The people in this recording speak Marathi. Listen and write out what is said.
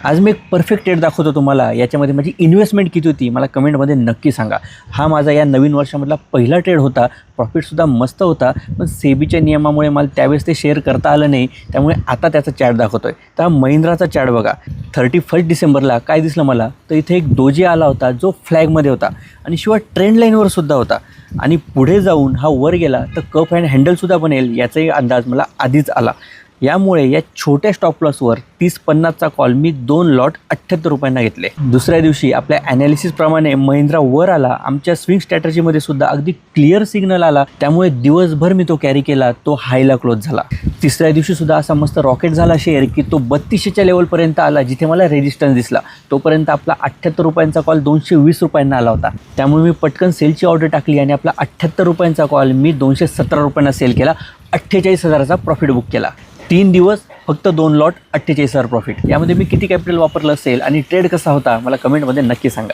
आज मी एक परफेक्ट ट्रेड दाखवतो तुम्हाला. याच्यामध्ये माझी इन्व्हेस्टमेंट किती होती मला कमेंटमध्ये नक्की सांगा. हा माझा या नवीन वर्षामधला पहिला ट्रेड होता. प्रॉफिटसुद्धा मस्त होता, पण सेबीच्या नियमामुळे मला त्यावेळेस ते शेअर करता आलं नाही, त्यामुळे आता त्याचा चार्ट दाखवतो आहे. तर हा महिंद्राचा चार्ट बघा. 31 डिसेंबरला काय दिसलं मला, तर इथे एक डोजी आला होता जो फ्लॅगमध्ये होता आणि शिवाय ट्रेंड लाईनवर सुद्धा होता. आणि पुढे जाऊन हा वर गेला तर कप अँड हँडलसुद्धा बनेल याचाही अंदाज मला आधीच आला. यामुळे या छोट्या स्टॉप लॉसवर 30-50चा कॉल मी 2 लॉट 78 रुपयांना घेतले. दुसऱ्या दिवशी आपल्या ॲनालिसिसप्रमाणे महिंद्रा वर आला. आमच्या स्विंग स्ट्रॅटजीमध्ये सुद्धा अगदी क्लिअर सिग्नल आला, त्यामुळे दिवसभर मी तो कॅरी केला. तो हायला क्लोज झाला. तिसऱ्या दिवशी सुद्धा असा मस्त रॉकेट झाला शेअर की तो 3200च्या लेवलपर्यंत आला, जिथे मला रेजिस्टन्स दिसला. तोपर्यंत आपला 78 रुपयांचा कॉल 220 रुपयांना आला होता. त्यामुळे मी पटकन सेलची ऑर्डर टाकली आणि आपला 78 रुपयांचा कॉल मी 217 रुपयांना सेल केला. 48,000चा प्रॉफिट बुक केला. 3 दिवस फक्त 2 लॉट 48,000 प्रॉफिट. यामध्ये मी किती कॅपिटल वापरलं असेल आणि ट्रेड कसा होता मला कमेंटमध्ये नक्की सांगा.